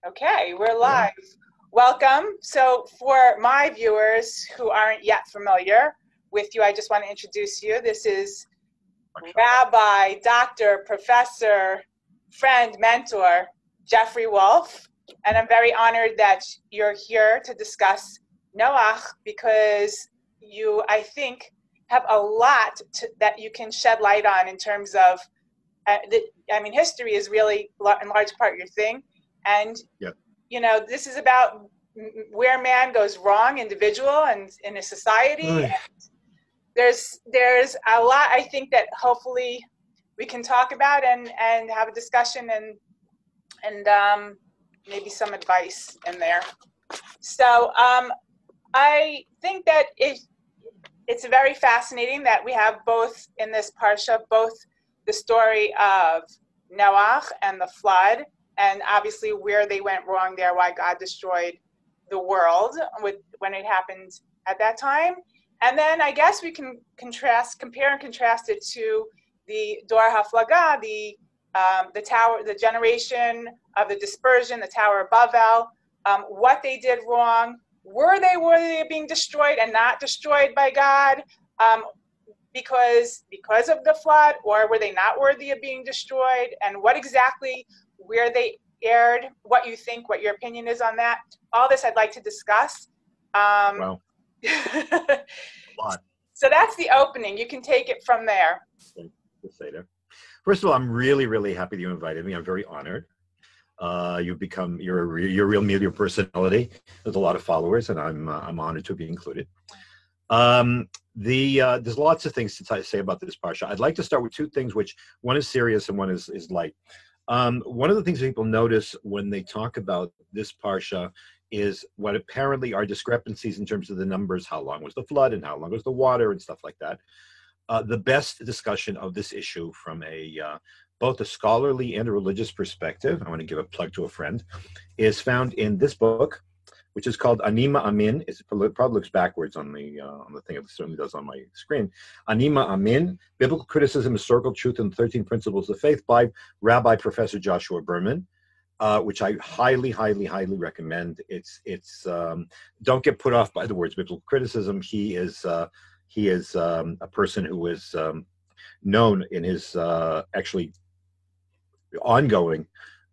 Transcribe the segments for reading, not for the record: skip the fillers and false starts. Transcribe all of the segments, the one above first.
Okay, we're Yeah. live. Welcome. So for my viewers who aren't yet familiar with you, I just want to introduce you. This is Rabbi, Doctor, Professor, friend, mentor, Jeffrey Wolf. And I'm very honored that you're here to discuss Noach because you, I think, have a lot that you can shed light on in terms of, history is really in large part your thing. And Yeah. this is about where man goes wrong, individual and in a society. Right. There's a lot I think that hopefully we can talk about and have a discussion and maybe some advice in there. So I think that it's very fascinating that we have both in this parsha, both the story of Noach and the flood, and obviously where they went wrong there, why God destroyed the world when it happened at that time. And then I guess we can compare and contrast it to the Dor HaFlaga, the tower, the generation of the dispersion, the Tower of Bavel, what they did wrong. Were they worthy of being destroyed and not destroyed by God because of the flood, or were they not worthy of being destroyed? And what exactly, where they erred, what you think, what your opinion is on that. All this I'd like to discuss. Wow. A lot. So that's the opening. You can take it from there. First of all, I'm really, really happy that you invited me. I'm very honored. You're a real media personality. There's a lot of followers, and I'm honored to be included. There's lots of things to say about this parsha. I'd like to start with two things, which one is serious and one is light. One of the things people notice when they talk about this parsha is what apparently are discrepancies in terms of the numbers. How long was the flood and how long was the water and stuff like that. The best discussion of this issue from both a scholarly and a religious perspective, I want to give a plug to a friend, is found in this book, which is called Anima Amin. It probably looks backwards on the thing. It certainly does on my screen. Anima Amin, Biblical Criticism, Historical Truth, and 13 Principles of Faith by Rabbi Professor Joshua Berman, which I highly, highly, highly recommend. It's don't get put off by the words biblical criticism. He is a person who is known in his actually ongoing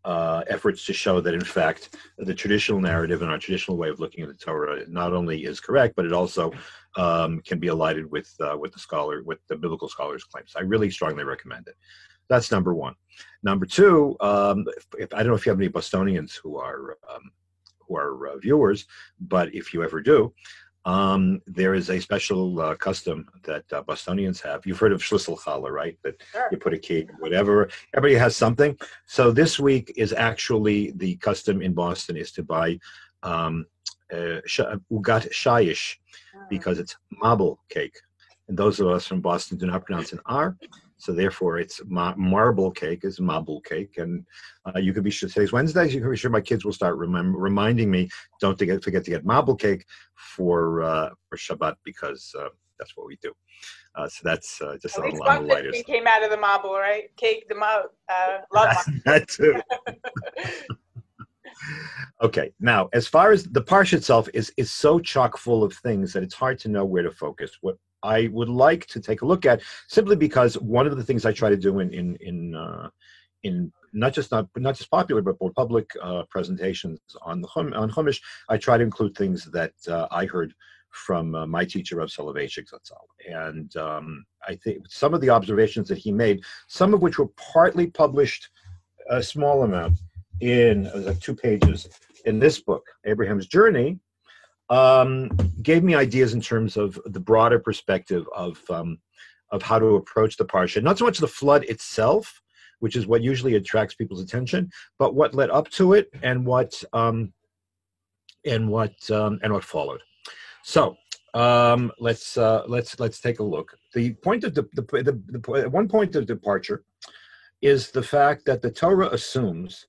efforts to show that, in fact, the traditional narrative and our traditional way of looking at the Torah not only is correct, but it also can be aligned with the biblical scholars' claims. I really strongly recommend it. That's number one. Number two, I don't know if you have any Bostonians who are viewers, but if you ever do, there is a special custom that Bostonians have. You've heard of Schlissel Challah, right? That Sure. You put a cake, whatever. Everybody has something. So this week is actually the custom in Boston is to buy ugat shayish, because it's marble cake. And those of us from Boston do not pronounce an R. So therefore, it's marble cake is marble cake, and you could be sure today's Wednesday. You can be sure my kids will start reminding me, don't forget to get marble cake for Shabbat, because that's what we do. So that's just At on least the lighter something side. came out of the marble, right? Cake, the love marble. That too. Okay, now as far as the parsha itself is so chock full of things that it's hard to know where to focus. What I would like to take a look at, simply because one of the things I try to do in not just popular but more public presentations on Chumash, I try to include things that I heard from my teacher Rav Soloveitchik Zatzal, and I think some of the observations that he made, some of which were partly published, a small amount in like 2 pages in this book, Abraham's Journey, gave me ideas in terms of the broader perspective of how to approach the parsha. Not so much the flood itself, which is what usually attracts people's attention, but what led up to it and what followed. So let's take a look. The point of one point of departure is the fact that the Torah assumes,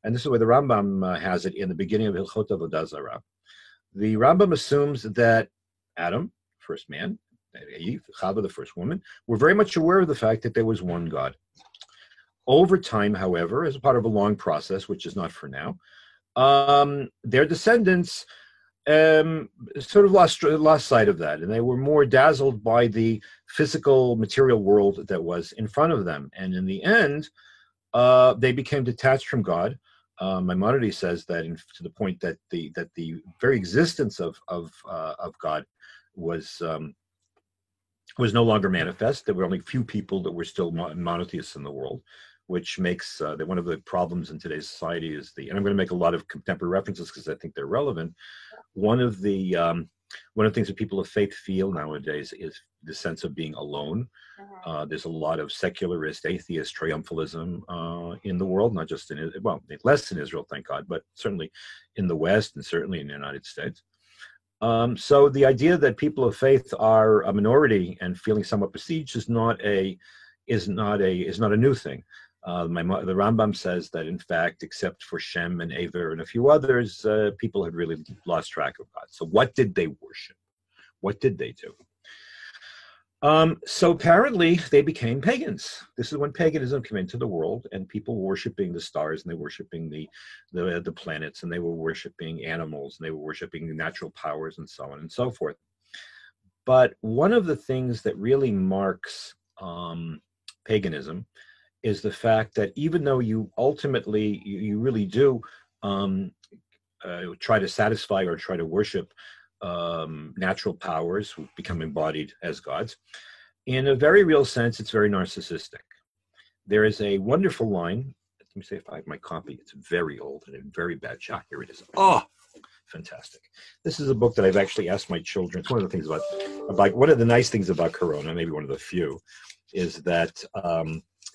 and this is where the Rambam has it in the beginning of Hilchot Avodah Zarah. The Rambam assumes that Adam, first man, Eve, Chava, the first woman, were very much aware of the fact that there was one God. Over time, however, as a part of a long process, which is not for now, their descendants sort of lost sight of that, and they were more dazzled by the physical material world that was in front of them. And in the end, they became detached from God. Maimonides says that to the point that the very existence of God was no longer manifest. There were only few people that were still monotheists in the world, which makes that one of the problems in today's society is and I'm going to make a lot of contemporary references because I think they're relevant. One of the things that people of faith feel nowadays is the sense of being alone. There's a lot of secularist, atheist triumphalism in the world, not just less in Israel, thank God, but certainly in the West and certainly in the United States. So the idea that people of faith are a minority and feeling somewhat besieged is not a new thing. The Rambam says that, in fact, except for Shem and Aver and a few others, people had really lost track of God. So what did they worship? What did they do? So apparently they became pagans. This is when paganism came into the world, and people were worshiping the stars, and they were worshiping the planets, and they were worshiping animals, and they were worshiping natural powers, and so on and so forth. But one of the things that really marks paganism is the fact that even though you ultimately, you really do try to satisfy or try to worship natural powers who become embodied as gods, in a very real sense, it's very narcissistic. There is a wonderful line. Let me see if I have my copy. It's very old and in very bad shape. Here it is. Oh, fantastic. This is a book that I've actually asked my children. It's one of the things about one of the nice things about Corona, maybe one of the few, is that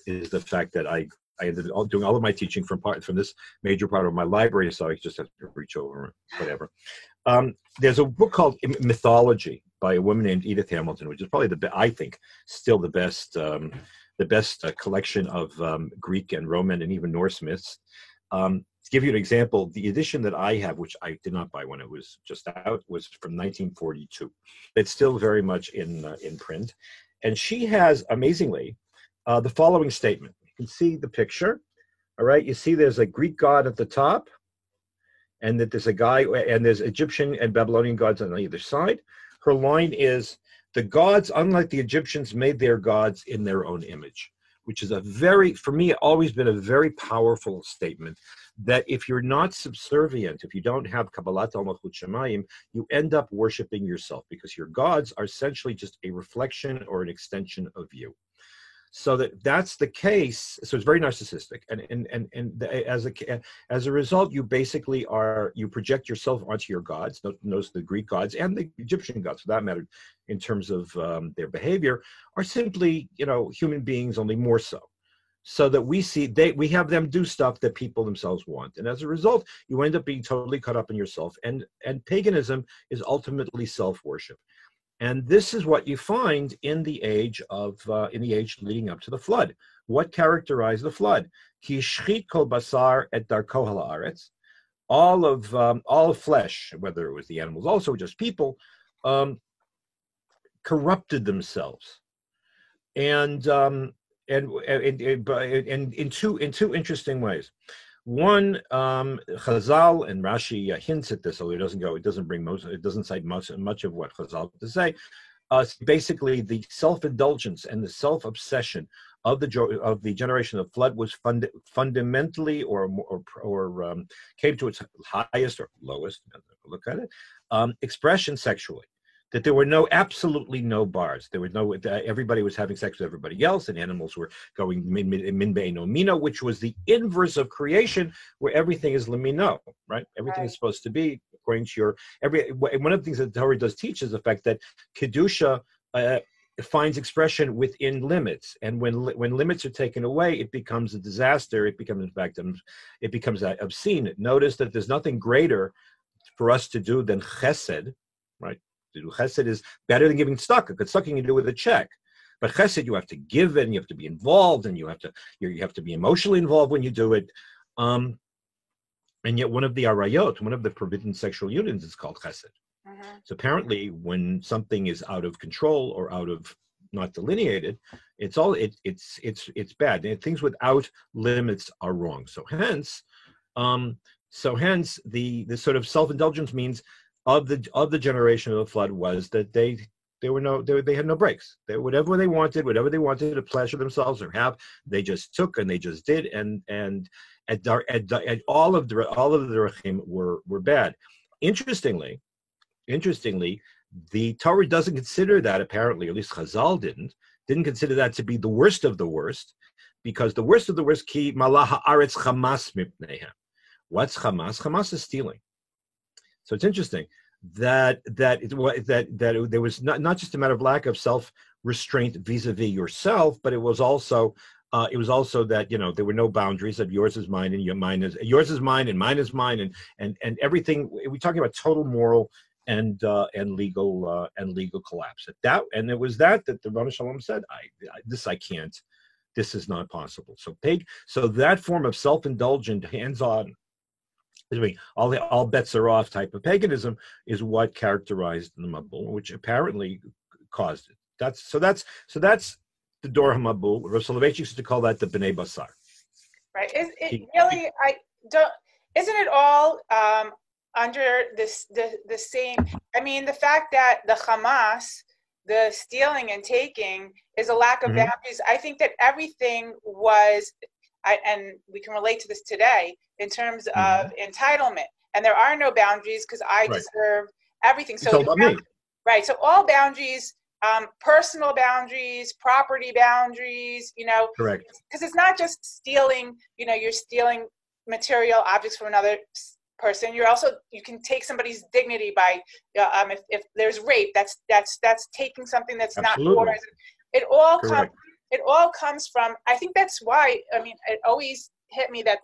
is the fact that I ended up doing all of my teaching from this major part of my library, so I just have to reach over, whatever. There's a book called Mythology by a woman named Edith Hamilton, which is probably I think still the best collection of Greek and Roman and even Norse myths. To give you an example, the edition that I have, which I did not buy when it was just out, was from 1942. It's still very much in print, and she has amazingly the following statement. You can see the picture. All right, you see there's a Greek god at the top, and that there's a guy, and there's Egyptian and Babylonian gods on either side. Her line is, the gods, unlike the Egyptians, made their gods in their own image, which is for me, always been a very powerful statement, that if you're not subservient, if you don't have Kabbalat al-Malchut Shemayim, you end up worshiping yourself, because your gods are essentially just a reflection or an extension of you. So that's the case. So it's very narcissistic, and as a result, you basically you project yourself onto your gods. Notice the Greek gods and the Egyptian gods, for that matter, in terms of their behavior, are simply human beings, only more so. So that we have them do stuff that people themselves want, and as a result, you end up being totally caught up in yourself. And paganism is ultimately self-worship. And this is what you find in the age leading up to the flood. What characterized the flood? Ki shchit kol basar et darko ha'aretz. All of flesh, whether it was the animals, also just people, corrupted themselves, and in two interesting ways. One, Chazal, and Rashi hints at this, although it doesn't cite much of what Chazal to say. Basically, the self-indulgence and the self-obsession of the generation of flood was fundamentally or came to its highest or lowest, look at it, expression sexually. That there were absolutely no bars. There were everybody was having sex with everybody else, and animals were going min be'eno mino, which was the inverse of creation, where everything is lemino, right? Everything is supposed to be according to one of the things that the Torah does teach is the fact that kedusha finds expression within limits, and when limits are taken away, it becomes a disaster. It becomes obscene. Notice that there's nothing greater for us to do than chesed, right? To do chesed is better than giving tzedakah, because tzedakah you can do with a check. But chesed, you have to give, and you have to be involved, and you have to be emotionally involved when you do it. And yet, one of the arayot, one of the forbidden sexual unions, is called chesed. So apparently, when something is out of control or out of not delineated, it's bad. And things without limits are wrong. So hence. So hence the sort of self-indulgence means of the generation of the flood was that they had no breaks. Whatever they wanted to pleasure themselves or have, they just took and they just did, and all of the rachim were bad. Interestingly, the Torah doesn't consider that, apparently, at least Chazal didn't consider that to be the worst of the worst, because the worst of the worst, ki malah haaretz chamas mipneihem. What's Hamas? Hamas is stealing. So it's interesting that there was not just a matter of lack of self-restraint vis-a-vis yourself, but it was also that there were no boundaries, that yours is mine and yours is mine and mine is mine, and everything. We're talking about total moral and legal collapse. And it was that the Rambam Shalom said, I can't. This is not possible. So that form of self-indulgent, hands-on, all bets are off type of paganism is what characterized the Mabul, which apparently caused it. That's the Dor HaMabul. Rav Soloveitchik used to call that the Bnei Basar. Right. Isn't it all under the same? I mean, the fact that the Hamas, the stealing and taking, is a lack of boundaries. I think that everything was, and we can relate to this today in terms of entitlement. And there are no boundaries because I deserve everything. So right. So all boundaries, personal boundaries, property boundaries, correct. Because it's not just stealing, you're stealing material objects from another person. You can take somebody's dignity by, if there's rape, that's taking something that's Absolutely. Not yours. It all comes from, I think that's why, it always hit me that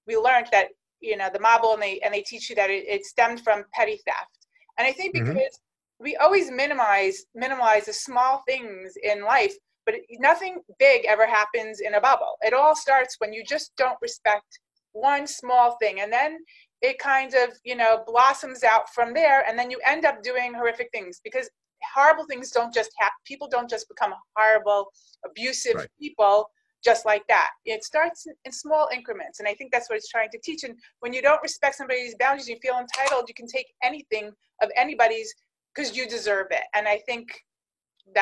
we learned that, the Mabul, and they teach you that it stemmed from petty theft. And I think because we always minimize the small things in life, but nothing big ever happens in a bubble. It all starts when you just don't respect one small thing. And then it kind of, blossoms out from there. And then you end up doing horrific things, because horrible things don't just happen. People don't just become horrible, abusive people just like that. It starts in small increments. And I think that's what it's trying to teach. And when you don't respect somebody's boundaries, you feel entitled, you can take anything of anybody's because you deserve it. And I think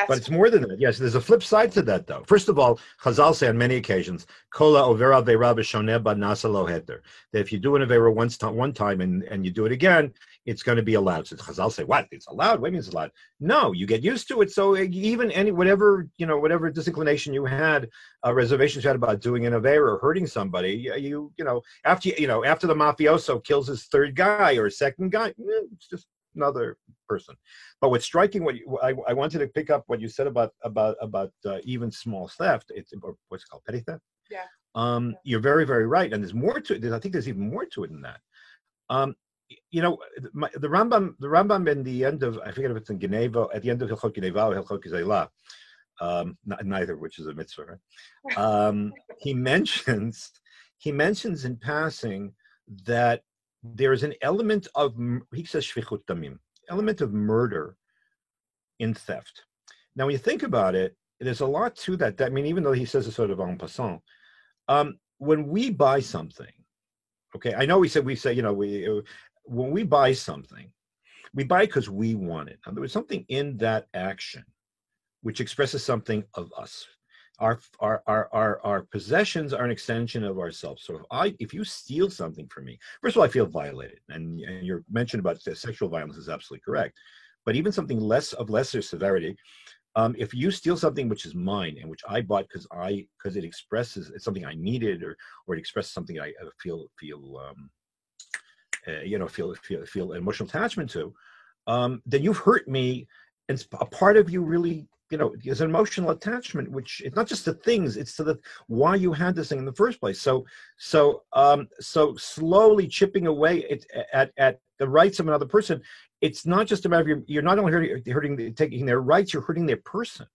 but it's more than that. Yes, there's a flip side to that, though. First of all, Chazal say on many occasions, "Kola overa avera b'shoneh ba nasa lo heter." That if you do an avera one time and you do it again, it's going to be allowed. So Chazal say, "What? It's allowed? What do you mean it's allowed?" No, you get used to it. So even whatever disinclination you had, reservations you had about doing an avera or hurting somebody, after the mafioso kills his third guy or second guy, it's just another person. But what's striking, I wanted to pick up what you said about even small theft. It's what's it called, petty theft. Yeah. You're very, very right, and there's more to it. I think there's even more to it than that. The Rambam in the end of, I forget if it's in Geneva, at the end of Hilchot Geneva or Hilchot Gizela, neither, which is a mitzvah. Right? He mentions in passing that there is an element of, he says, shvichut damim, element of murder in theft. Now, when you think about it, there's a lot to that. Even though he says it sort of en passant, when we buy something, okay, I know we say, when we buy something, we buy because we want it. Now, there was something in that action which expresses something of us. Our possessions are an extension of ourselves. So if you steal something from me, first of all, I feel violated. And your mention about sexual violence is absolutely correct. But even something lesser severity, if you steal something which is mine and which I bought because it expresses something I needed, or it expresses something I feel emotional attachment to, then you've hurt me, and a part of you really, is an emotional attachment, which it's not just to things, it's to why you had this thing in the first place. So slowly chipping away at the rights of another person. It's not just a matter of you're not only taking their rights, you're hurting their person.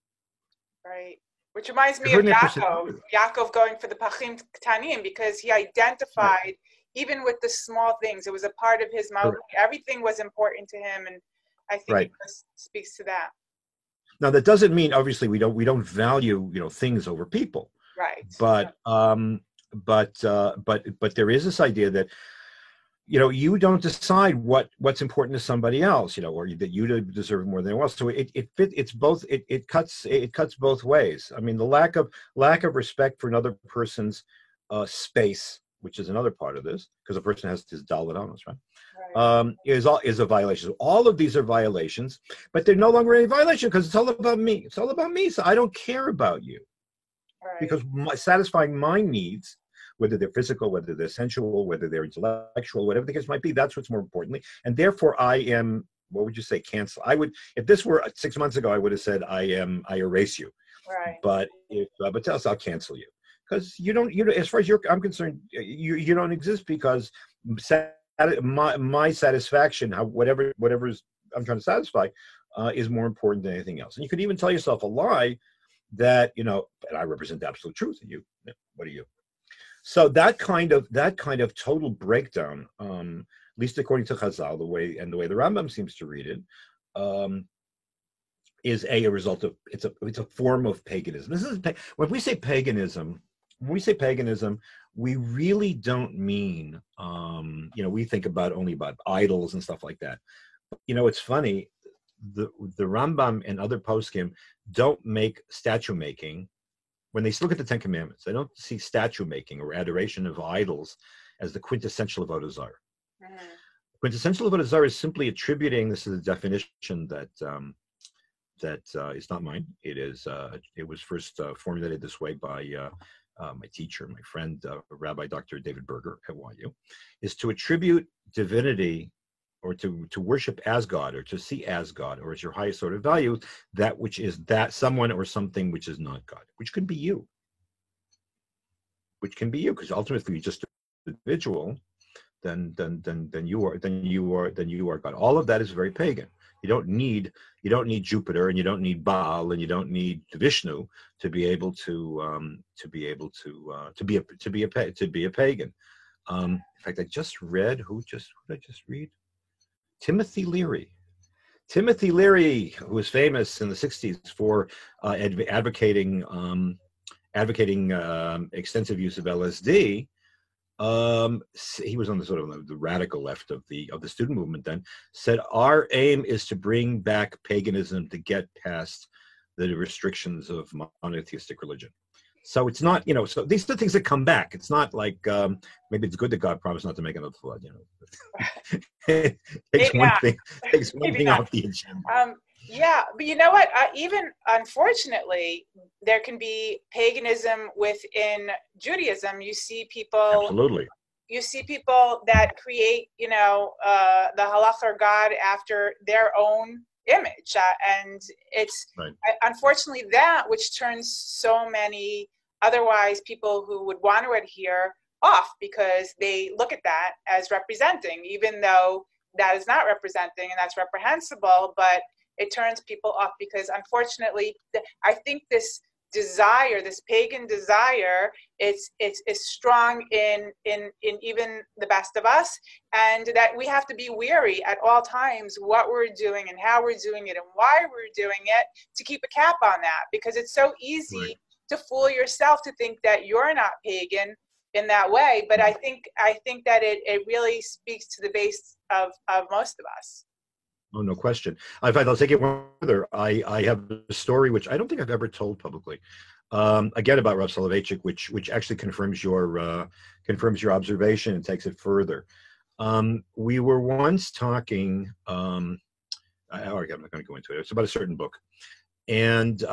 Right. Which reminds me of Yaakov going for the Pachim Ktanim, because he identified even with the small things. It was a part of his mouth. Everything was important to him, and I think it speaks to that. Now, that doesn't mean, obviously, we don't value things over people. Right. But there is this idea that you don't decide what's important to somebody else, or that you deserve more than anyone else. So it cuts both ways. I mean, the lack of respect for another person's space, which is another part of this, because a person has his dalit amos, right? Is a violation. So all of these are violations, but they're no longer any violation because it's all about me. It's all about me. So I don't care about you, because satisfying my needs, whether they're physical, whether they're sensual, whether they're intellectual, whatever the case might be, that's what's more importantly. And therefore, I am. What would you say? Cancel. I would, if this were 6 months ago, I would have said I erase you. Right. But tell us, I'll cancel you, because you don't. As far as I'm concerned, you don't exist, because my satisfaction, whatever I'm trying to satisfy, is more important than anything else. And you could even tell yourself a lie that, and I represent the absolute truth, and what are you? So that kind of total breakdown, at least according to Chazal, the way the Rambam seems to read it, is a result of it's a form of paganism. This is when we say paganism. When we say paganism, we really don't mean, we think only about idols and stuff like that. It's funny, the Rambam and other poskim don't make statue making. When they look at the Ten Commandments, they don't see statue making or adoration of idols as the quintessential avodah zarah. Mm-hmm. Quintessential avodah zarah is simply attributing, this is a definition that is not mine. It was first formulated this way by my teacher, my friend, Rabbi Dr. David Berger at YU, is to attribute divinity, or to worship as God, or to see as God, or as your highest sort of value, that which is that someone or something which is not God, which can be you. Because ultimately you're just an individual, then you are God. All of that is very pagan. You don't need Jupiter, and you don't need Baal, and you don't need Vishnu to be able to be a pagan. In fact, I just read who did I just read? Timothy Leary, who was famous in the 60s for advocating extensive use of LSD. He was on the sort of the radical left of the student movement then, said our aim is to bring back paganism, to get past the restrictions of monotheistic religion. So it's not, so these are the things that come back. It's not like maybe it's good that God promised not to make another flood, It takes one thing off the agenda. Yeah, but you know what? Even unfortunately, there can be paganism within Judaism. You see people. Absolutely. You see people that create, the halakha or God after their own image, and it's unfortunately that which turns so many otherwise people who would want to adhere off, because they look at that as representing, even though that is not representing, and that's reprehensible, but it turns people off because unfortunately I think this desire, this pagan desire, is strong in even the best of us, and that we have to be wary at all times what we're doing and how we're doing it and why we're doing it, to keep a cap on that, because it's so easy to fool yourself to think that you're not pagan in that way. But I think that it really speaks to the base of most of us. Oh, no question. In fact, I'll take it one further. I have a story which I don't think I've ever told publicly, again about Rav Soloveitchik, which actually confirms your observation and takes it further. We were once talking. I'm not going to go into it. It's about a certain book, and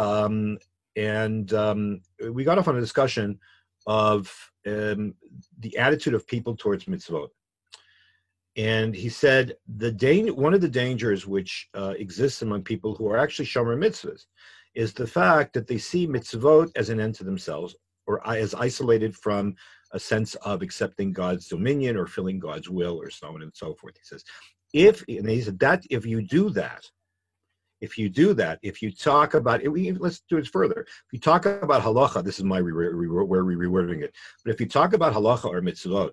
we got off on a discussion of the attitude of people towards mitzvot. And he said one of the dangers which exists among people who are actually shomer mitzvahs is the fact that they see mitzvot as an end to themselves, or as isolated from a sense of accepting God's dominion or filling God's will, or so on and so forth. He says, if you do that, if you talk about it, let's do it further. If you talk about halacha, this is where we're rewording it. But if you talk about halacha or mitzvot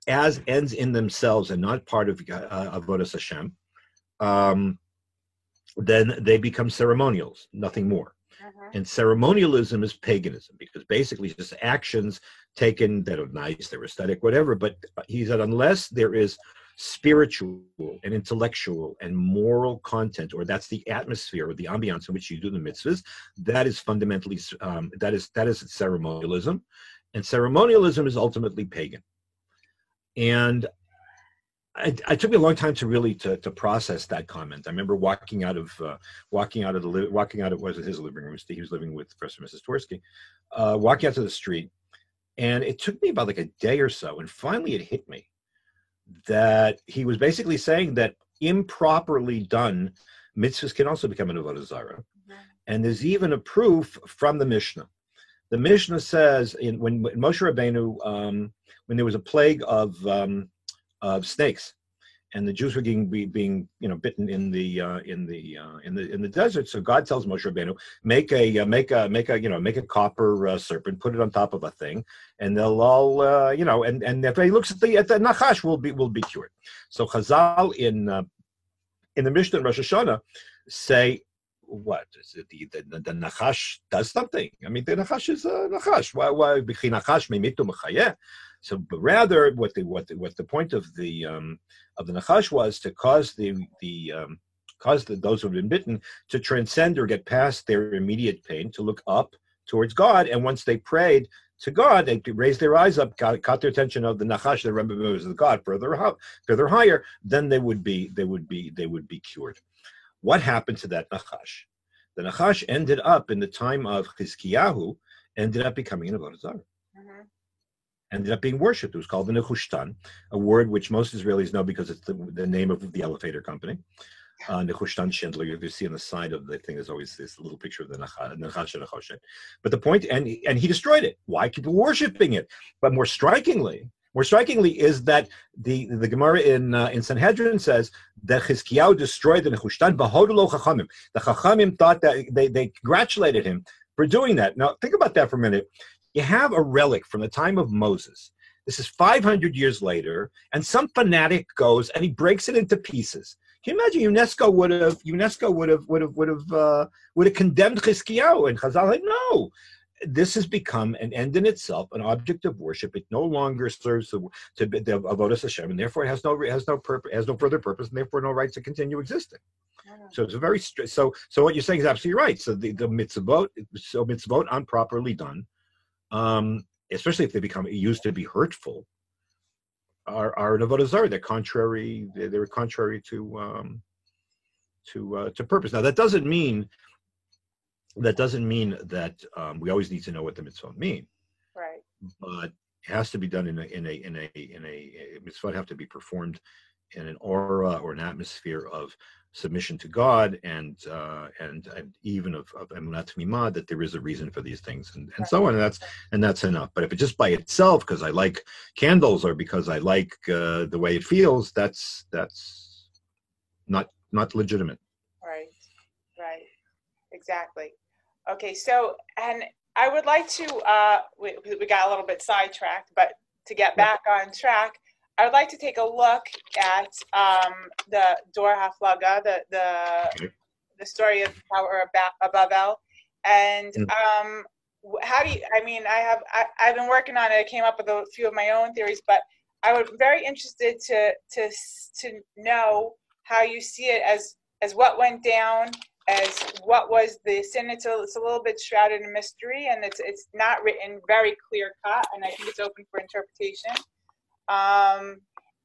as ends in themselves and not part of avodas Hashem, then they become ceremonials, nothing more. Mhm. And ceremonialism is paganism, because basically it's just actions taken that are nice, they're aesthetic, whatever. But he said, unless there is spiritual and intellectual and moral content, or that's the atmosphere or the ambiance in which you do the mitzvahs, that is fundamentally that is ceremonialism, and ceremonialism is ultimately pagan. And it took me a long time to really to process that comment. I remember walking out of was it his living room? He was living with Professor and Mrs. Tversky, walking out to the street, and it took me about like a day or so, and finally it hit me that he was basically saying that improperly done mitzvahs can also become an avodah zarah, and there's even a proof from the Mishnah. The Mishnah says when Moshe Rabbeinu, when there was a plague of snakes, and the Jews were being bitten in the desert. So God tells Moshe Rabbeinu, make a copper serpent, put it on top of a thing, and they'll all and if he looks at the nachash, will be cured. So Chazal in the Mishnah and Rosh Hashanah say, what is it, the nachash does something? I mean, the nachash is a nachash. Why b'chi nachash meimitu mechayeh? So, but rather, what the point of the nachash was to cause those who have been bitten to transcend or get past their immediate pain, to look up towards God, and once they prayed to God, they raised their eyes up, caught their attention of the nachash, the remembrance of God further higher, then they would be cured. What happened to that nachash? The nachash ended up in the time of Chizkiyahu, ended up becoming an avodah zarah. Ended up being worshipped. It was called the Nechushtan, a word which most Israelis know because it's the name of the elevator company. Nechushtan Schindler. You see on the side of the thing, there's always this little picture of the Nachash and Nechoshet. But the point, and he destroyed it. Why? People worshiping it. But more strikingly is that the Gemara in Sanhedrin says that Chizkiyahu destroyed the Nechushtan. B'hodelo Chachamim. The Chachamim thought that they congratulated him for doing that. Now think about that for a minute. You have a relic from the time of Moses. This is 500 years later, and some fanatic goes and he breaks it into pieces. Can you imagine UNESCO would have condemned Chizkiyahu, and Chazal like, no. This has become an end in itself, an object of worship. It no longer serves to the avodas Hashem, and therefore it has no further purpose, and therefore no right to continue existing. So it's a very so what you're saying is absolutely right. So the mitzvot improperly done, especially if they become used to be hurtful, are an avodah zarah. They're contrary to purpose. Now that doesn't mean that we always need to know what the mitzvot mean. Right. But it has to be done in a mitzvot have to be performed in an aura or an atmosphere of submission to God and even of emunat mimah, that there is a reason for these things and so on, and that's enough. But if it's just by itself because I like candles or because I like the way it feels, that's not legitimate. Right. Exactly. Okay. So, and I would like to we got a little bit sidetracked, but to get back on track, I would like to take a look at the Dor HaFlaga, the story of the Tower of Bavel, and how do you? I mean, I've been working on it. I came up with a few of my own theories, but I would be very interested to know how you see it as what went down, as what was the sin. It's a little bit shrouded in mystery, and it's not written very clear cut, and I think it's open for interpretation.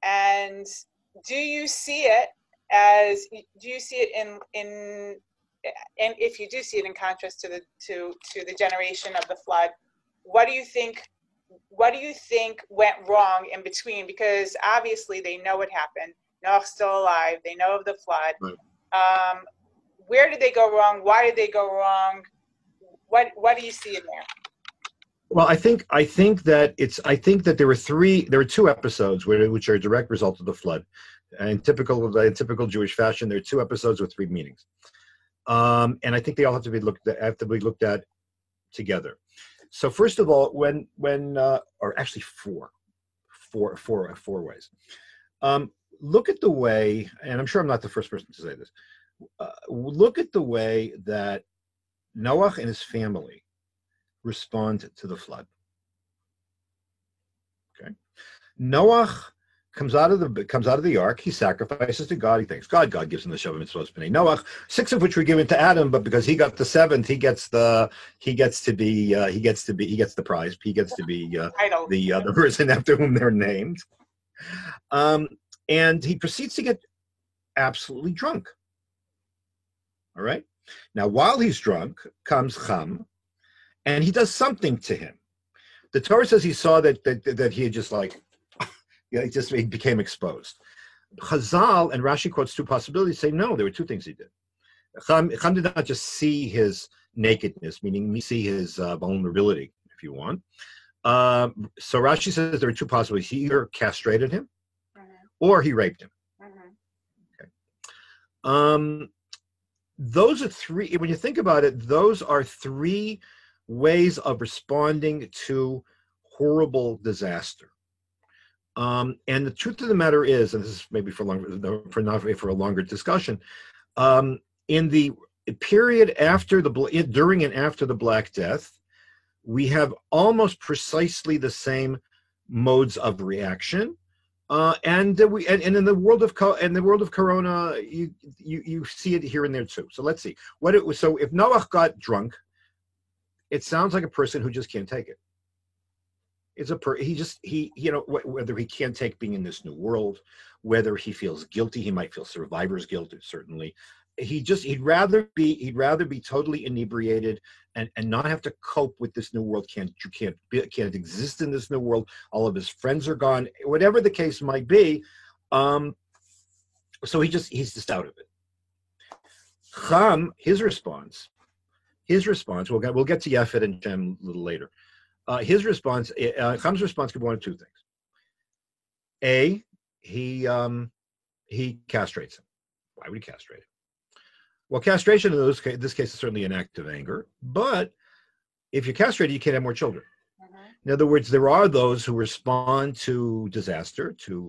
And do you see it in and if you do see it in contrast to the generation of the flood, what do you think went wrong in between? Because obviously they know what happened. Noach's still alive. They know of the flood. Right. Where did they go wrong? Why did they go wrong? What do you see in there? Well, I think that there were two episodes which are a direct result of the flood. In typical Jewish fashion, there are two episodes with three meanings, and I think they all have to be looked at together. So first of all, when or actually four ways. Look at the way, and I'm sure I'm not the first person to say this. Look at the way that Noach and his family respond to the flood. Okay. Noach comes out of the ark. He sacrifices to God. He thanks God. God gives him the Sheva Mitzvos B'nai Noach, 6 of which were given to Adam, but because he got the 7th, he gets the prize. He gets to be the person after whom they're named. And he proceeds to get absolutely drunk. All right. Now, while he's drunk, comes Ham, and he does something to him. The Torah says he saw that he had just he became exposed. Chazal and Rashi quotes 2 possibilities, say no, there were 2 things he did. Ham did not just see his nakedness, meaning see his vulnerability, if you want. So Rashi says there are 2 possibilities. He either castrated him or he raped him. Okay. Those are 3, when you think about it, those are 3 ways of responding to horrible disaster. And the truth of the matter is, and this is maybe for a longer discussion, in the period during and after the Black Death, we have almost precisely the same modes of reaction. And in the world of Corona, you see it here and there too. So let's see what it was. So if Noach got drunk, it sounds like a person who just can't take it. It's whether he can't take being in this new world, whether he feels guilty, he might feel survivor's guilt, certainly. He'd rather be totally inebriated and not have to cope with this new world. Can't exist in this new world. All of his friends are gone. Whatever the case might be, so he's just out of it. Ham, his response. We'll get to Yefet and Shem a little later. Ham's response could be one of 2 things. A, he castrates him. Why would he castrate him? Well, castration in this case is certainly an act of anger, but if you're castrated, you can't have more children. In other words, there are those who respond to disaster, to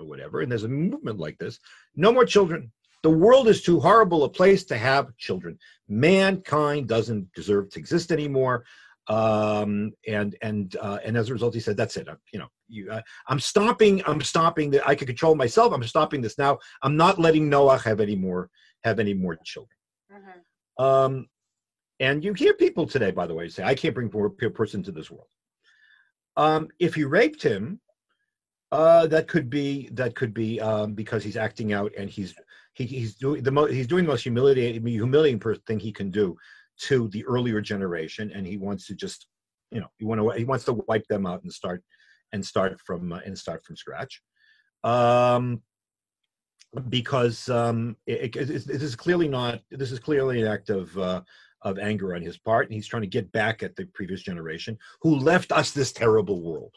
whatever, and there's a movement like this. No more children. The world is too horrible a place to have children. Mankind doesn't deserve to exist anymore. And as a result, he said, "That's it. I'm stopping. I can control myself. I'm stopping this now. I'm not letting Noach have any more children." And you hear people today, by the way, say, "I can't bring a person to this world." If he raped him, that could be because he's acting out and he's doing the most humiliating thing he can do to the earlier generation, and he wants to just he wants to wipe them out and start from scratch, because this is clearly an act of anger on his part, and he's trying to get back at the previous generation who left us this terrible world.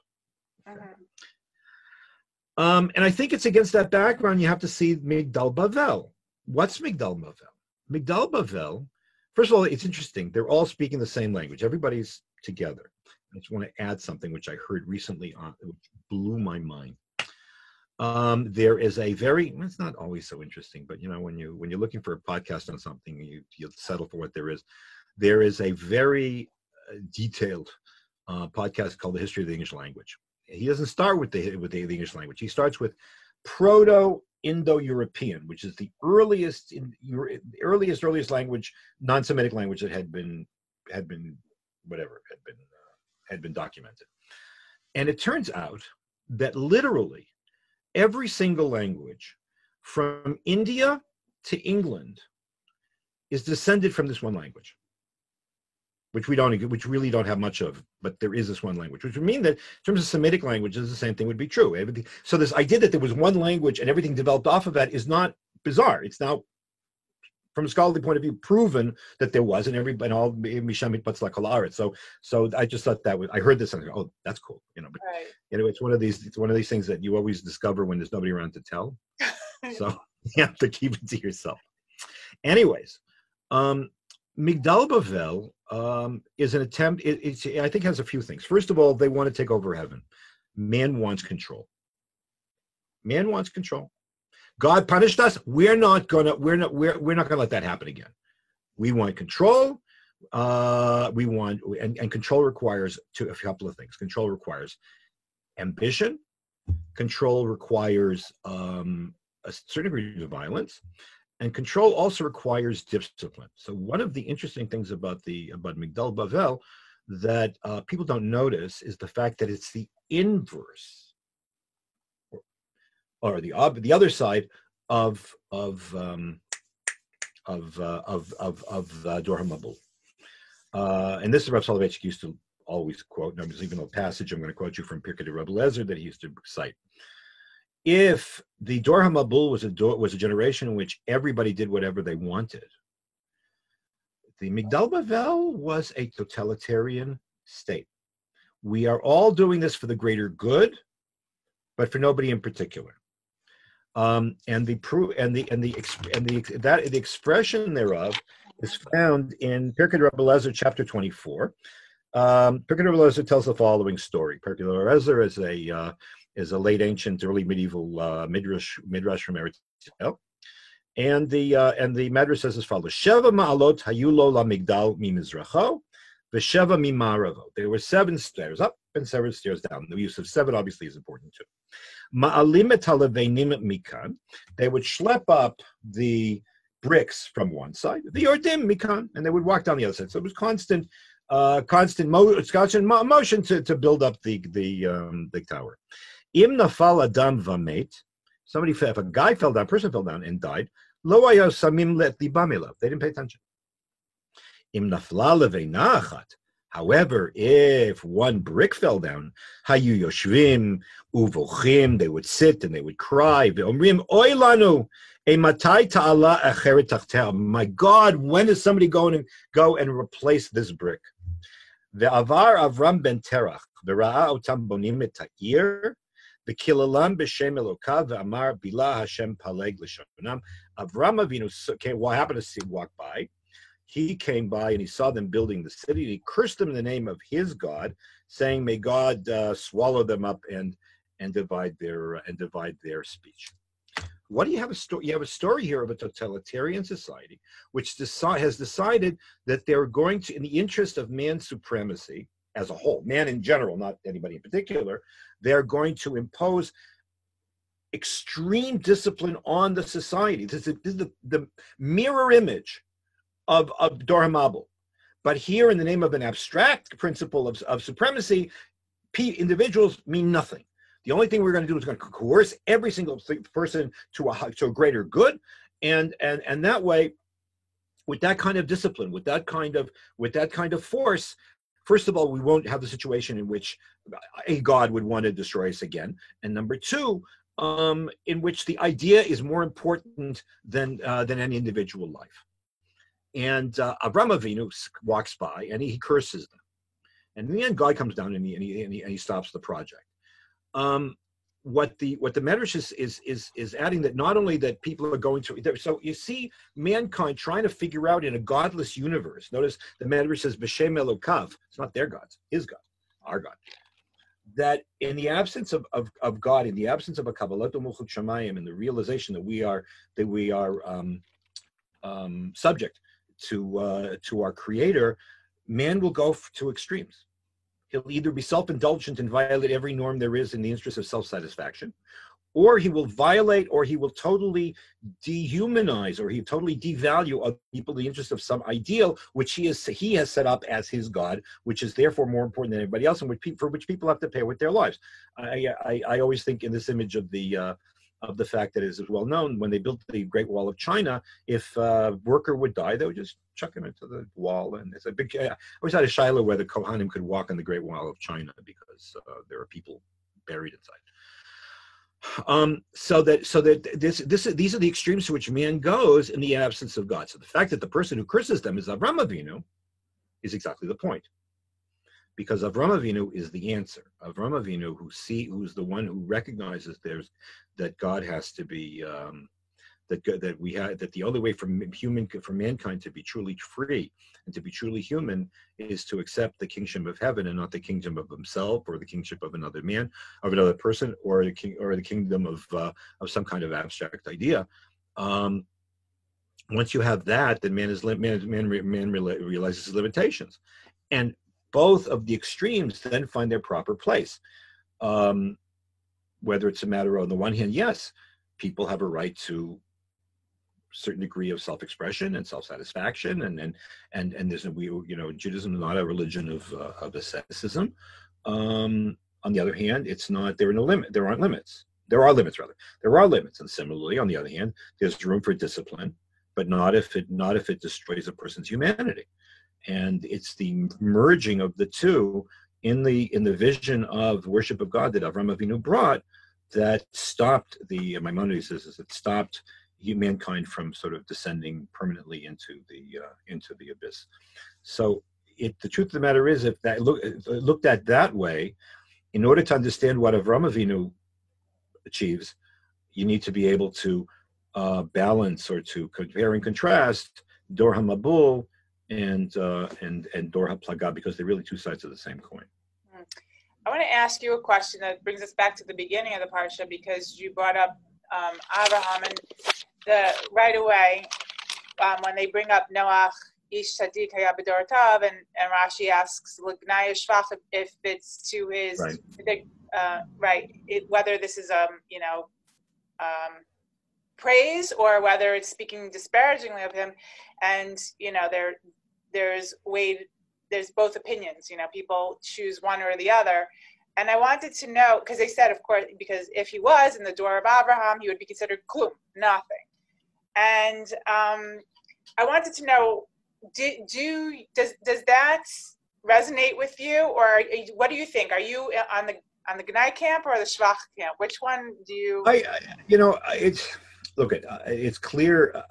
And I think it's against that background you have to see Migdal Bavel. What's Migdal Bavel? Migdal Bavel, first of all, it's interesting. They're all speaking the same language. Everybody's together. I just want to add something which I heard recently which blew my mind. There is it's not always so interesting, but when you're looking for a podcast on something, you'll settle for what there is. There is a very detailed podcast called The History of the English Language. He doesn't start with the English language. He starts with Proto-Indo-European, which is the earliest language, non-Semitic language that had been documented. And it turns out that literally every single language from India to England is descended from this one language, which really don't have much of, but there is this one language, which would mean that in terms of Semitic languages, the same thing would be true. So this idea that there was one language and everything developed off of that is not bizarre. It's now, from a scholarly point of view, proven that there was, and all Mishamit Batzla Kol Haaretz. So I just thought I heard this and I go, oh, that's cool. But right. It's one of these things that you always discover when there's nobody around to tell. So you have to keep it to yourself. Anyways, Migdal Bavel is an attempt. I think has a few things. First of all, they want to take over heaven. Man wants control. Man wants control. God punished us. We're not gonna let that happen again. We want control. we want, and control requires a couple of things. Control requires ambition. Control requires a certain degree of violence, and control also requires discipline. So one of the interesting things about Migdal Bavel that people don't notice is the fact that it's the inverse, or the other side of Dor HaMabul. And this is Rav Soloveitchik used to always quote, and there's even a passage I'm going to quote you from Pirkei Rebbe Lezer that he used to cite. If the Dor HaMabul was a generation in which everybody did whatever they wanted, the Migdal Bavel was a totalitarian state. We are all doing this for the greater good, but for nobody in particular. And the expression thereof is found in Pirkei Rebbe Lezer, chapter 24. Pirkei Rebbe Lezer tells the following story. Pirkei Rebbe Lezer is a late ancient, early medieval midrash from Eretz Yisrael, and the midrash says as follows: Sheva ma'alot hayulo lamigdal mimizracho, v'sheva mimaravo. There were 7 stairs up and 7 stairs down. The use of 7 obviously is important too. Ma'alim et halaveinim mikan. They would schlep up the bricks from one side, the yordim mikan, and they would walk down the other side. So it was constant motion to build up the tower. Im nafal adam vamet. If a guy fell down, a person fell down and died. Lo hayo samim let libam elav. They didn't pay attention. Im nafla leveina achat. However, if one brick fell down, hayu yoshvim uvochim, they would sit and they would cry. Ve'omrim oy lanu matai ta'ala acheret tachtel. My God, when is somebody going to go and replace this brick? Ve'avar Avram ben Terach ve'ra'a otam bonim et ha'ir ve'kilalam b'shem Elokav ve'amar bila Hashem paleg l'shonam. Avram Avinu happened to see walk by. He came by and he saw them building the city. And he cursed them in the name of his God, saying, "May God swallow them up and divide their speech." What do you have a story? You have a story here of a totalitarian society which has decided that they're going to, in the interest of man's supremacy as a whole, man in general, not anybody in particular, they're going to impose extreme discipline on the society. This is the mirror image of Dor HaMabul. But here, in the name of an abstract principle of supremacy, individuals mean nothing. The only thing we're going to do is going to coerce every single person to a greater good, and that way, with that kind of discipline, with that kind of force, first of all, we won't have the situation in which a God would want to destroy us again, and number 2, in which the idea is more important than any individual life. And Avram Avinu walks by and he curses them, and in the end, God comes down and he stops the project. What the Medrash is adding, that not only that people are going to, so you see mankind trying to figure out in a godless universe. Notice the Medrash says b'shem Elokav. It's not their gods, his God, our God. That in the absence of God, in the absence of a Kabbalat Mulchut Shamayim, and the realization that we are subject to our Creator, man will go to extremes. He'll either be self-indulgent and violate every norm there is in the interest of self-satisfaction, or he will violate, or he will totally dehumanize, or he totally devalue other people in the interest of some ideal which he has set up as his God, which is therefore more important than anybody else, and for which people have to pay with their lives. I always think in this image of the fact that it is well known, when they built the Great Wall of China, if a worker would die, they would just chuck him into the wall. And it's a big, I always had a shiloh where the Kohanim could walk on the Great Wall of China because there are people buried inside. So these are the extremes to which man goes in the absence of God. So the fact that the person who curses them is Avram Avinu is exactly the point. Because Avram Avinu is the answer. Avram Avinu, who's the one who recognizes that God has to be that the only way for mankind to be truly free and to be truly human is to accept the kingship of heaven and not the kingdom of himself or the kingship of another man, of another person, or the kingdom of some kind of abstract idea. once you have that, then man realizes his limitations, and both of the extremes then find their proper place. Whether it's a matter of, on the one hand, yes, people have a right to a certain degree of self-expression and self-satisfaction, and there's Judaism is not a religion of asceticism. On the other hand, it's not. There aren't limits. There are limits, rather. There are limits, and similarly, on the other hand, there's room for discipline, but not if it destroys a person's humanity. And it's the merging of the two in the vision of worship of God that Avraham Avinu brought that stopped Maimonides says it stopped mankind from sort of descending permanently into the abyss. So the truth of the matter is, if that looked at that way, in order to understand what Avraham Avinu achieves, you need to be able to balance or to compare and contrast Dor HaMabul and Dor HaPlaga, because they're really two sides of the same coin. I want to ask you a question that brings us back to the beginning of the parsha, because you brought up Abraham, and right away when they bring up Noach, Ish Tzaddik Haya B'Dor Tov, and Rashi asks L'gnai Shvach if it's to his whether this is praise or whether it's speaking disparagingly of him, and there's both opinions. People choose one or the other. And I wanted to know, because they said, of course, because if he was in the door of Abraham, he would be considered klum, nothing. And I wanted to know, does that resonate with you, or what do you think? Are you on the Gnai camp or the Shvach camp? Which one do you? It's clear.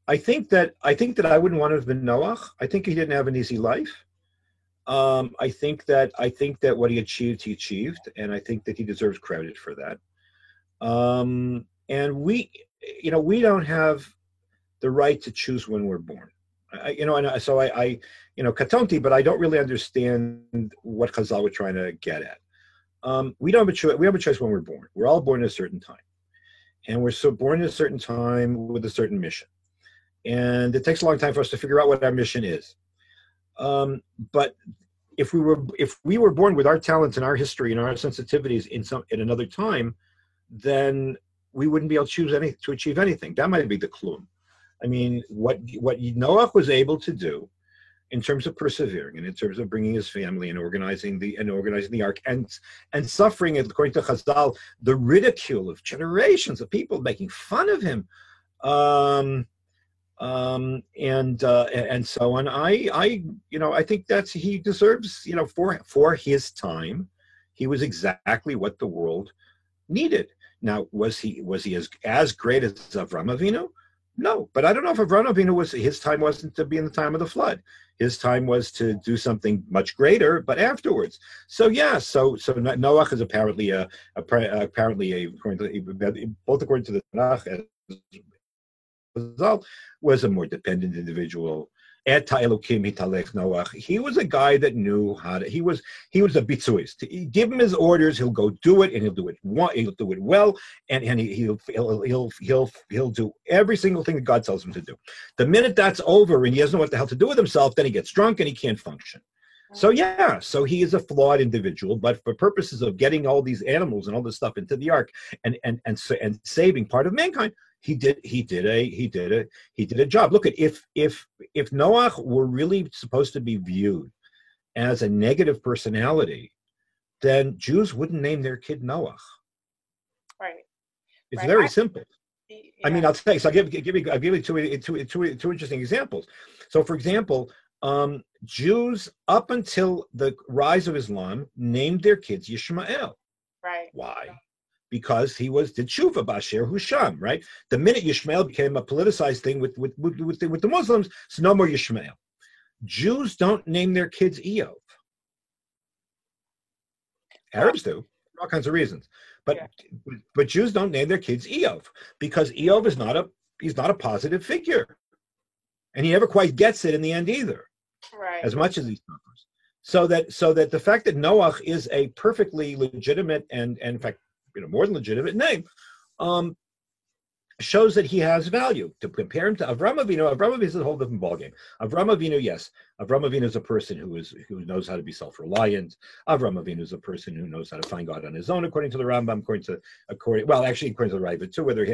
I think that I wouldn't want to have been Noach. I think he didn't have an easy life. I think that what he achieved, and I think that he deserves credit for that. And we don't have the right to choose when we're born. So I katonti, but I don't really understand what Chazal were trying to get at. We don't have a choice. We have a choice when we're born. We're all born at a certain time, and we're so born at a certain time with a certain mission. And it takes a long time for us to figure out what our mission is. But if we were born with our talents and our history and our sensitivities in another time, then we wouldn't be able to achieve anything. That might be the klum. I mean, what Noach was able to do in terms of persevering and in terms of bringing his family and organizing the ark and suffering, according to Chazal, the ridicule of generations of people making fun of him. And so on. I think he deserves, for his time, he was exactly what the world needed. Now, was he as great as Avraham Avinu? No, but I don't know if Avraham Avinu his time wasn't to be in the time of the flood. His time was to do something much greater, but afterwards. So yeah, so Noach is apparently both according to the Tanakh, was a more dependent individual. He was a guy that knew how to. He was a bitzuist. Give him his orders, he'll go do it, and he'll do it well, and he'll do every single thing that God tells him to do. The minute that's over and he doesn't know what the hell to do with himself, then he gets drunk and he can't function. So yeah, so he is a flawed individual, but for purposes of getting all these animals and all this stuff into the ark and saving part of mankind, he did a job. Look at if Noach were really supposed to be viewed as a negative personality, then Jews wouldn't name their kid Noach. Right. It's very simple. Yeah. I mean, I'll tell you. So I'll give you two interesting examples. So, for example, Jews up until the rise of Islam named their kids Yishmael. Right. Why? Because he did tshuva b'asher husham, right? The minute Yishmael became a politicized thing with the Muslims, so no more Yishmael. Jews don't name their kids Eov. Arabs do, for all kinds of reasons. But Jews don't name their kids Eov because Eov is not a positive figure, and he never quite gets it in the end either. Right. As much as he suffers. So that the fact that Noach is a perfectly legitimate and in fact, more than legitimate name, shows that he has value. To compare him to Avram Avinu, Avram Avinu is a whole different ballgame. Avram Avinu, yes, Avram Avinu is a person who knows how to be self-reliant. Avram Avinu is a person who knows how to find God on his own, according to the Rambam, according to the Ravid too. Whether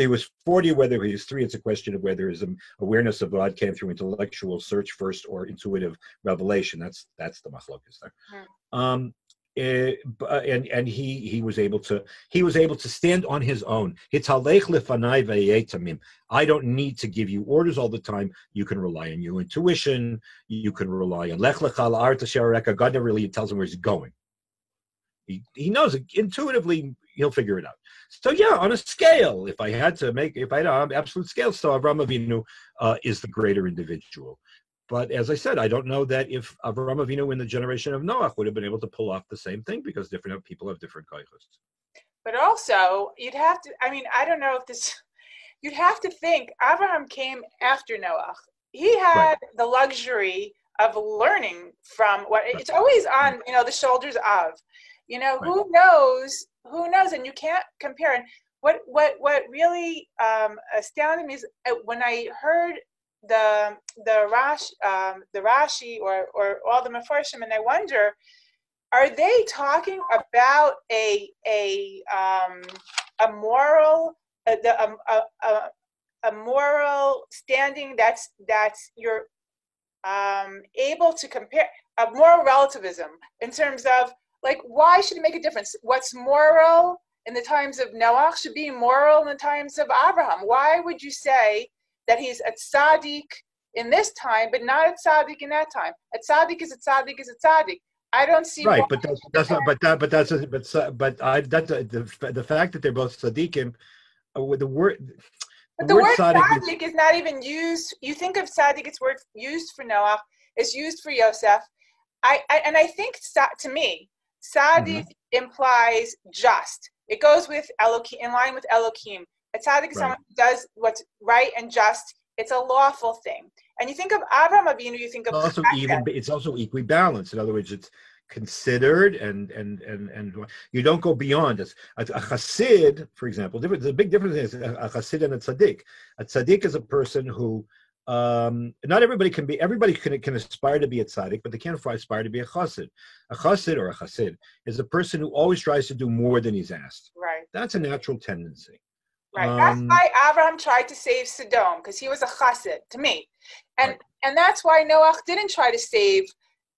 he was 40 or whether he was 3, it's a question of whether his awareness of God came through intellectual search first or intuitive revelation. That's the machlokas there. And he was able to stand on his own. I don't need to give you orders all the time. You can rely on your intuition. You can rely on Lech Lecha La'arta She'areka. God never really tells him where he's going. He knows it intuitively. He'll figure it out. So yeah, on a scale, if I had an absolute scale, so Avram Avinu is the greater individual. But as I said, I don't know that if Avram Avinu in the generation of Noach would have been able to pull off the same thing, because different people have different koichos. But also, you'd have to, I don't know if this, you'd have to think Abraham came after Noach. He had the luxury of learning from what, it's always on, the shoulders of, who knows, and you can't compare. And what really astounded me is when I heard the Rashi or all the Mefarshim, and I wonder, are they talking about a moral a moral standing that's you're able to compare, a moral relativism in terms of, like, why should it make a difference? What's moral in the times of Noach should be moral in the times of Abraham. Why would you say that he's a tzaddik in this time, but not a tzaddik in that time? A tzaddik is a tzaddik is a tzaddik. I don't see right, but that's not. But the fact that they're both tzaddikim, with the word. But the word tzaddik is not even used. You think of tzaddik, it's word used for Noach. It's used for Yosef. I think, to me, tzaddik implies just. It goes with Elohim, in line with Elohim. A tzaddik is someone who does what's right and just. It's a lawful thing. And you think of Avraham Avinu, you think of it's also equally balanced. In other words, it's considered and you don't go beyond this. A chassid, for example, the big difference is a chassid and a tzaddik. A tzaddik is a person who not everybody can aspire to be a tzaddik, but they can't aspire to be a chassid. A chassid or a chassid is a person who always tries to do more than he's asked. Right. That's a natural tendency. Right. That's why Abraham tried to save Sodom, because he was a chassid, to me. And that's why Noach didn't try to save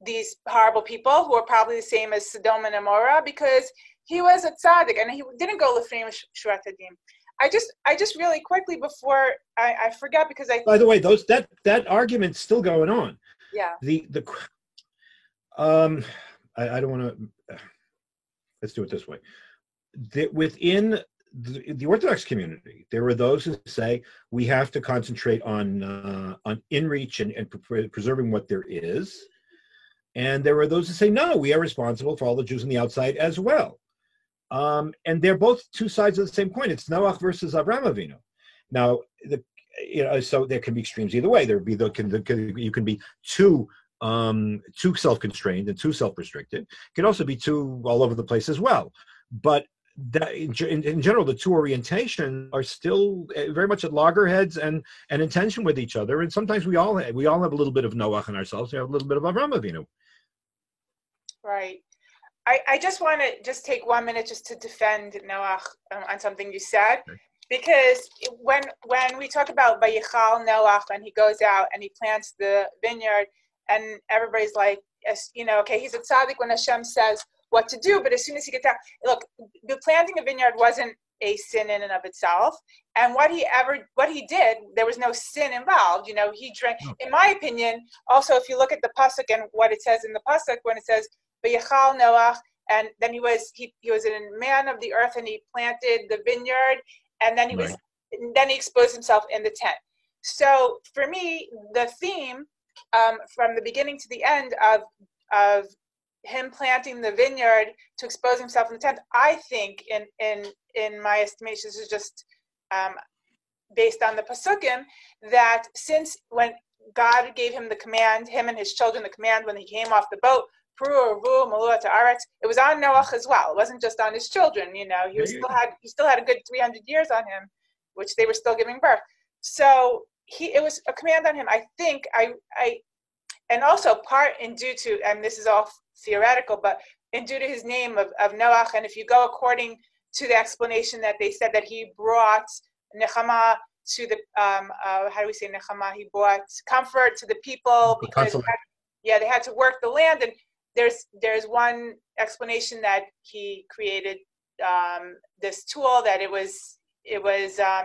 these horrible people who are probably the same as Sodom and Amorah, because he was a tzaddik and he didn't go l'fnei Shurat Hadim. I just really quickly, before I forget, because by the way, that argument's still going on. Yeah. I don't want to. Let's do it this way. Within the Orthodox community, there are those who say we have to concentrate on in-reach and preserving what there is, and there are those who say no, we are responsible for all the Jews on the outside as well. And they're both two sides of the same coin. It's Noach versus Avraham Avinu. Now, so there can be extremes either way. You can be too self-constrained and too self-restricted. It can also be too all over the place as well. But that in general, the two orientations are still very much at loggerheads and in tension with each other. And sometimes we all have a little bit of Noach in ourselves. We have a little bit of Avraham Avinu. Right. I just want to take 1 minute just to defend Noach on something you said, because when we talk about Vayichal Noach and he goes out and he plants the vineyard, and everybody's like, okay, he's a tzaddik when Hashem says what to do, but as soon as he gets out, look, the planting a vineyard wasn't a sin in and of itself, and what he did, there was no sin involved. He drank. In my opinion, also, if you look at the pasuk and what it says in the pasuk, when it says V'yachal Noach, and then he was a man of the earth, and he planted the vineyard, and then then he exposed himself in the tent. So for me, the theme from the beginning to the end of him planting the vineyard to expose himself in the tent, I think in my estimation, this is just based on the pasukim, that since when God gave him the command, him and his children the command when he came off the boat, it was on Noach as well. It wasn't just on his children. He still had a good 300 years on him. which they were still giving birth. So it was a command on him. I think and also part in due to, and this is all theoretical, but in due to his name of Noach, and if you go according to the explanation that they said that he brought nechama to the, how do we say nechama? He brought comfort to the people because they had to work the land. And there's one explanation that he created this tool that it was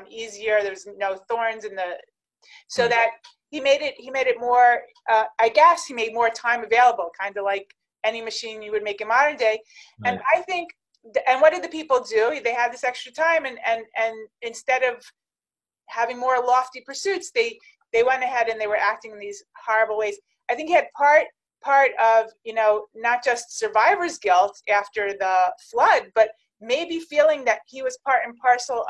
easier. There was no thorns in the, so that he made it more. I guess he made more time available, kind of like any machine you would make in modern day. Right. And I think, and what did the people do? They had this extra time, and instead of having more lofty pursuits, they went ahead and they were acting in these horrible ways. I think he had part of, not just survivor's guilt after the flood, but maybe feeling that he was part and parcel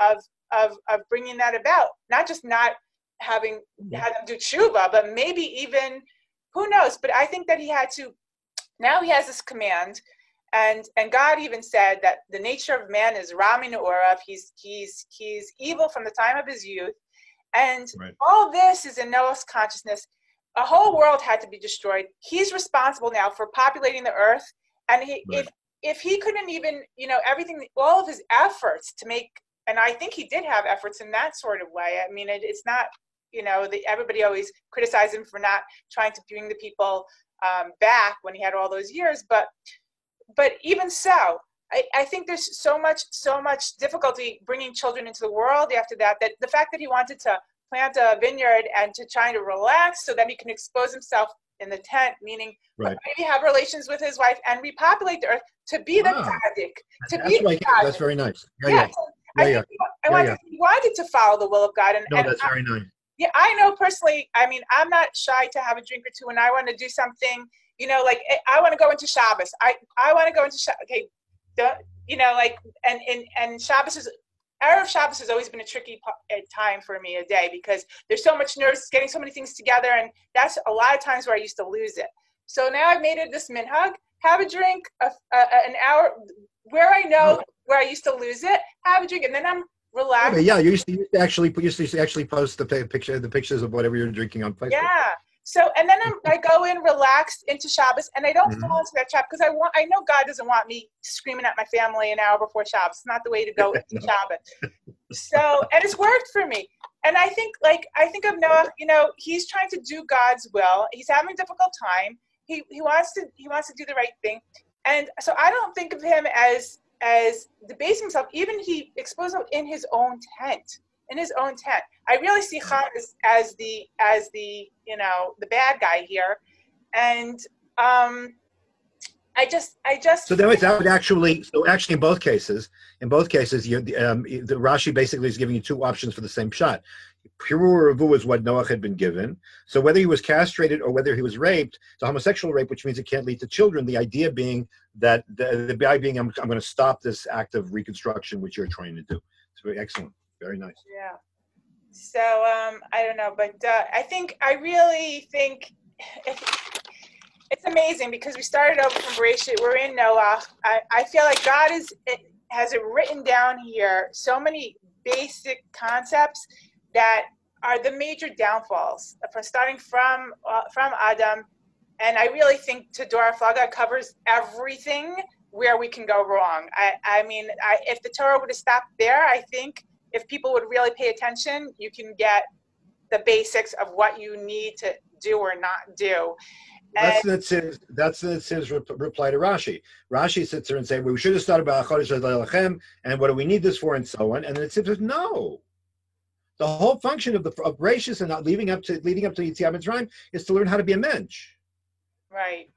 of bringing that about. Not just not having had them do tshuva, but maybe even, who knows? But I think that he had to. Now he has this command, and God even said that the nature of man is Rami Ne'orav. He's evil from the time of his youth, and all this is in Noah's consciousness. A whole world had to be destroyed. He's responsible now for populating the earth, and if he couldn't even, everything, all of his efforts to make, and I think he did have efforts in that sort of way. I mean, it's not, everybody always criticized him for not trying to bring the people back when he had all those years, but even so, I think there's so much difficulty bringing children into the world after that the fact that he wanted to plant a vineyard and to try to relax so that he can expose himself in the tent, meaning maybe have relations with his wife and repopulate the earth, to be the tzaddik, that's very nice. He wanted to follow the will of God, and that's very nice. Yeah, I know personally, I mean, I'm not shy to have a drink or two, and I want to do something, like I want to go into Shabbos. I want to go into Shabbos. Okay, and Shabbos Erev Shabbos has always been a tricky time for me a day, because there's so much nerves, getting so many things together, and that's a lot of times where I used to lose it. So now I've made it this minhag, have a drink, an hour, where I know where I used to lose it, have a drink, and then I'm relax. Okay, you used to actually post the pictures of whatever you're drinking on Facebook. Yeah. So, and then I go in relaxed into Shabbos, and I don't fall into that trap, because I know God doesn't want me screaming at my family an hour before Shabbos. It's not the way to go into Shabbos. So, and it's worked for me. And I think of Noah, he's trying to do God's will. He's having a difficult time. He wants to do the right thing. And so I don't think of him as debasing himself. Even he exposed him in his own tent. I really see Ham as the the bad guy here, and I just. So that would actually in both cases, the Rashi basically is giving you two options for the same shot. Pure Ravu is what Noach had been given. So whether he was castrated or whether he was raped, it's a homosexual rape, which means it can't lead to children. The idea being that the idea being I'm going to stop this act of reconstruction, which you're trying to do. It's very excellent. Very nice. Yeah. So I don't know, but I really think it's amazing, because we started over from Bereshit. We're in Noah. I feel like God has it written down here. So many basic concepts that are the major downfalls starting from Adam, and I really think to Dora Flaga covers everything where we can go wrong. I mean, if the Torah would have stopped there, I think if people would really pay attention, you can get the basics of what you need to do or not do. That's his reply to Rashi. Rashi sits there and says, well, we should have started by and what do we need this for, and so on. And then it says, no. The whole function of Bereshis and not leading up to Yetziat Mitzrayim is to learn how to be a mensch. Right.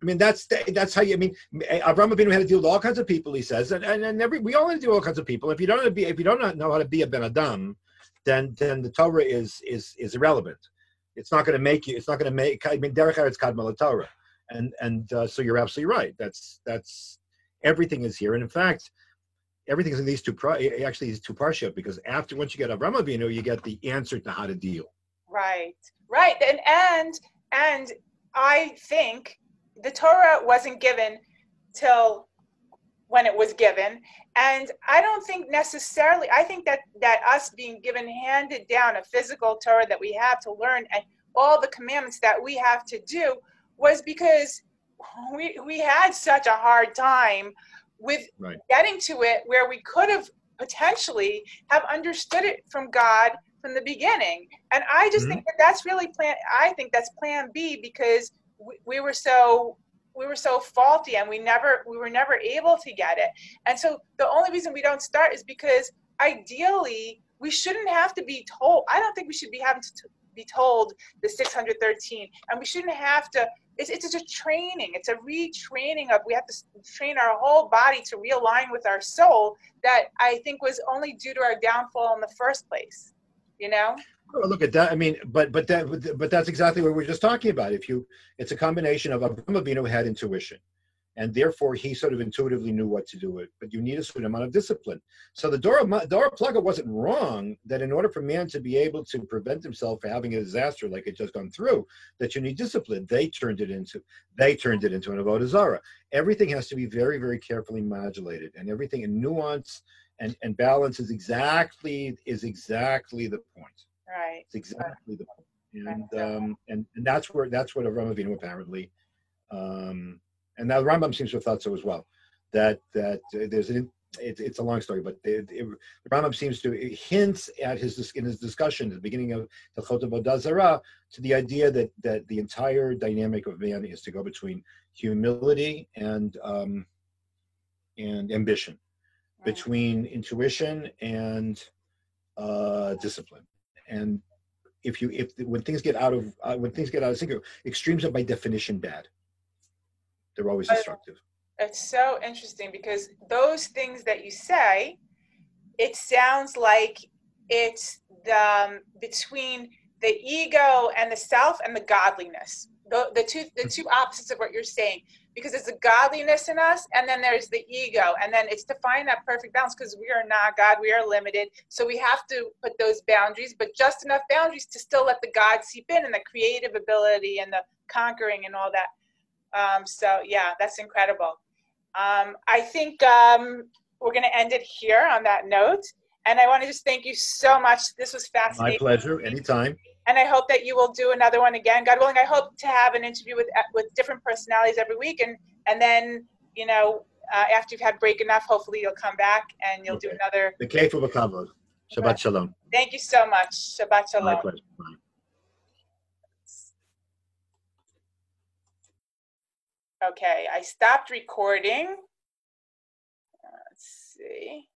I mean, that's how you. I mean, Avraham Avinu had to deal with all kinds of people. He says, and we all have to deal with all kinds of people. If you don't know how to be a Ben Adam, then the Torah is irrelevant. It's not going to make you. It's not going to make. I mean, Derech Eretz Kadma LaTorah, and so you're absolutely right. That's everything is here, and in fact, everything is in these two parshas, because once you get Avraham Avinu, you get the answer to how to deal. Right, and I think the Torah wasn't given till when it was given. And I don't think necessarily, I think that us being given handed down a physical Torah that we have to learn and all the commandments that we have to do was because we had such a hard time with getting to it, where we could have potentially have understood it from God from the beginning. And I just think that that's really I think that's plan B, because we were so faulty, and we were never able to get it. And so the only reason we don't start is because ideally we shouldn't have to be told. I don't think we should be having to be told the 613, and we shouldn't have to. It's a training. It's a retraining of, we have to train our whole body to realign with our soul, that I think was only due to our downfall in the first place. You know? Oh, look at that. I mean, but that's exactly what we were just talking about. It's a combination of Avraham Avinu had intuition, and therefore he sort of intuitively knew what to do. But you need a certain amount of discipline. So the Dora Plaga wasn't wrong, that in order for man to be able to prevent himself from having a disaster like it just gone through, that you need discipline. They turned it into an avodah zarah. Everything has to be very, very carefully modulated, and everything in nuance and balance is exactly the point. Right. It's exactly the point. And that's what Avraham Avinu apparently, and now Rambam seems to have thought so as well. That it's a long story, but the Rambam seems to hints at in his discussion at the beginning of the Chot Avodah Zarah to the idea that the entire dynamic of man is to go between humility and ambition, between intuition and discipline. And when things get out of sync, extremes are by definition bad. They're always destructive. It's so interesting, because those things that you say, it sounds like it's between the ego and the self and the godliness. The two opposites of what you're saying, because it's the godliness in us, and then there's the ego, and then it's to find that perfect balance, because we are not God, we are limited, so we have to put those boundaries, but just enough boundaries to still let the God seep in, and the creative ability and the conquering and all that. So yeah, that's incredible. I think we're going to end it here on that note, and I want to just thank you so much. This was fascinating. My pleasure. Anytime. And I hope that you will do another one again. God willing, I hope to have an interview with different personalities every week. And then, after you've had break enough, hopefully you'll come back and you'll do another. The Kef of Kavod. Shabbat Shalom. Thank you so much. Shabbat Shalom. My pleasure. Bye. Okay, I stopped recording. Let's see.